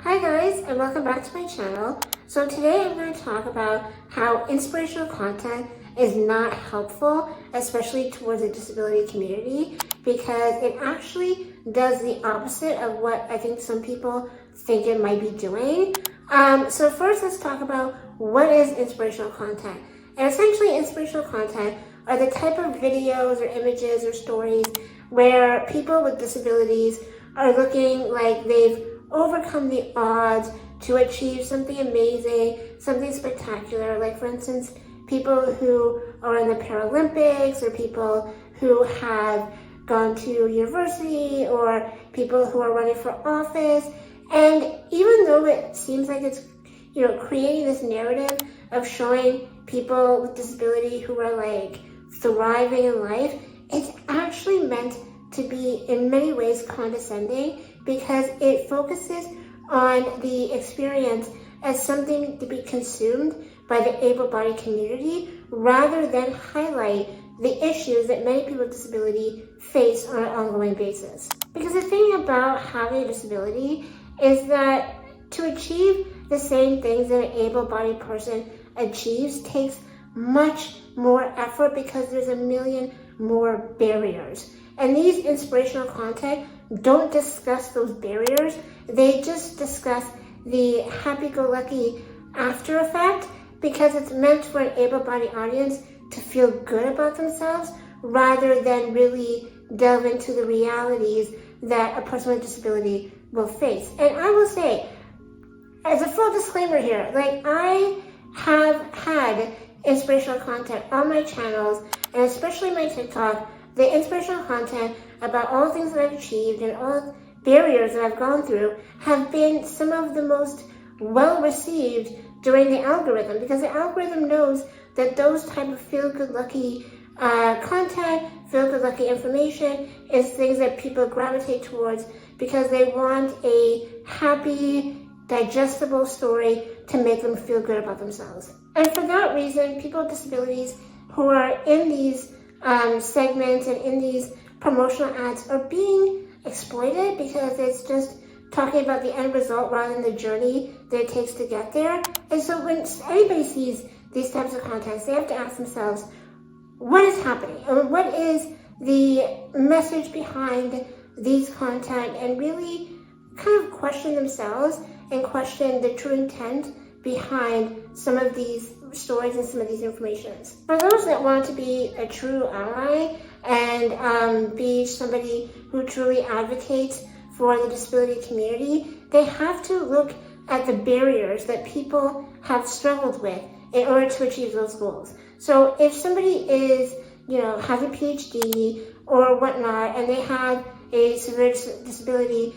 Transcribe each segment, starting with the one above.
Hi guys, and welcome back to my channel. So today I'm going to talk about how inspirational content is not helpful, especially towards the disability community, because it actually does the opposite of what I think some people think it might be doing. So first let's talk about what is inspirational content. And essentially inspirational content are the type of videos or images or stories where people with disabilities are looking like they've overcome the odds to achieve something amazing, something spectacular. Like for instance, people who are in the Paralympics, or people who have gone to university, or people who are running for office. And even though it seems like it's, creating this narrative of showing people with disability who are like thriving in life, it's actually meant to be in many ways condescending, because it focuses on the experience as something to be consumed by the able-bodied community, rather than highlight the issues that many people with disability face on an ongoing basis. Because the thing about having a disability is that to achieve the same things that an able-bodied person achieves takes much more effort, because there's a million more barriers. And these inspirational content don't discuss those barriers. They just discuss the happy-go-lucky after effect, because it's meant for an able-bodied audience to feel good about themselves, rather than really delve into the realities that a person with disability will face. And I will say, as a full disclaimer here, I have had inspirational content on my channels, and especially my TikTok. The inspirational content about all the things that I've achieved and all the barriers that I've gone through have been some of the most well received during the algorithm, because the algorithm knows that those type of feel-good-lucky content, feel-good-lucky information is things that people gravitate towards, because they want a happy, digestible story to make them feel good about themselves. And for that reason, people with disabilities who are in these segments and in these promotional ads are being exploited, because it's just talking about the end result rather than the journey that it takes to get there. And so when anybody sees these types of contents, they have to ask themselves, what is happening? And what is the message behind these content? And really kind of question themselves and question the true intent behind some of these stories and some of these informations. For those that want to be a true ally and be somebody who truly advocates for the disability community, they have to look at the barriers that people have struggled with in order to achieve those goals. So if somebody is, has a PhD or whatnot, and they have a severe disability,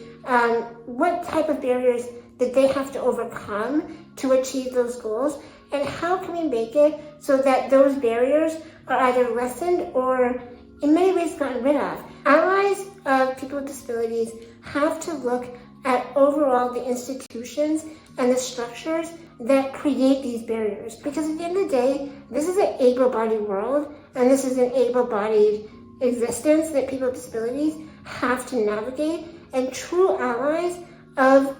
what type of barriers did they have to overcome to achieve those goals? And how can we make it so that those barriers are either lessened or in many ways gotten rid of? Allies of people with disabilities have to look at overall the institutions and the structures that create these barriers. Because at the end of the day, this is an able-bodied world, and this is an able-bodied existence that people with disabilities have to navigate. And true allies of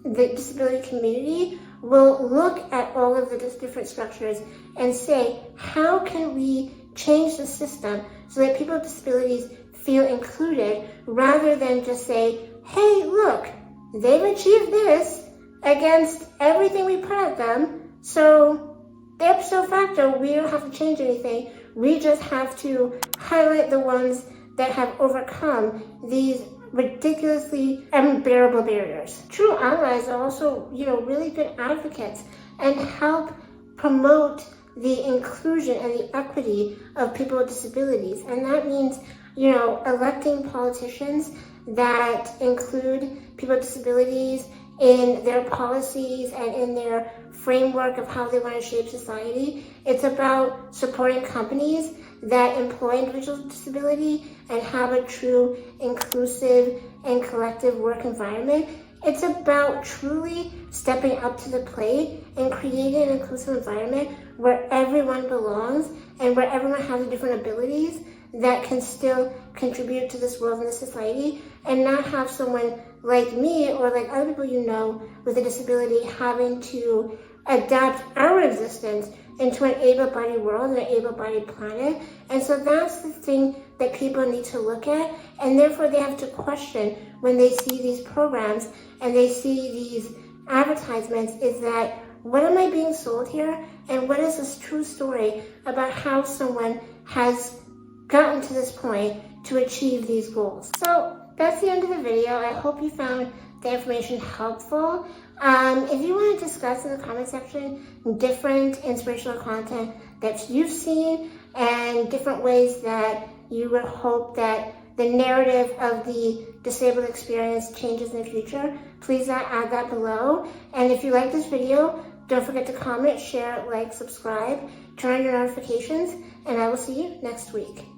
the disability community will look at all of the different structures and say, how can we change the system so that people with disabilities feel included, rather than just say, hey, look, they've achieved this against everything we put at them, so ipso facto, we don't have to change anything. We just have to highlight the ones that have overcome these ridiculously unbearable barriers. True allies are also, really good advocates and help promote the inclusion and the equity of people with disabilities. And that means, electing politicians that include people with disabilities in their policies and in their framework of how they want to shape society. It's about supporting companies that employ individuals with disability and have a true inclusive and collective work environment. It's about truly stepping up to the plate and creating an inclusive environment where everyone belongs and where everyone has different abilities that can still contribute to this world and this society, and not have someone like me or like other people you know with a disability having to adapt our existence into an able-bodied world and an able-bodied planet. And so that's the thing that people need to look at, and therefore they have to question when they see these programs and they see these advertisements, is that what am I being sold here, and what is this true story about how someone has gotten to this point to achieve these goals. So that's the end of the video. I hope you found the information helpful. If you want to discuss in the comment section different inspirational content that you've seen and different ways that you would hope that the narrative of the disabled experience changes in the future, please add that below. And if you like this video, don't forget to comment, share, like, subscribe, turn on your notifications, and I will see you next week.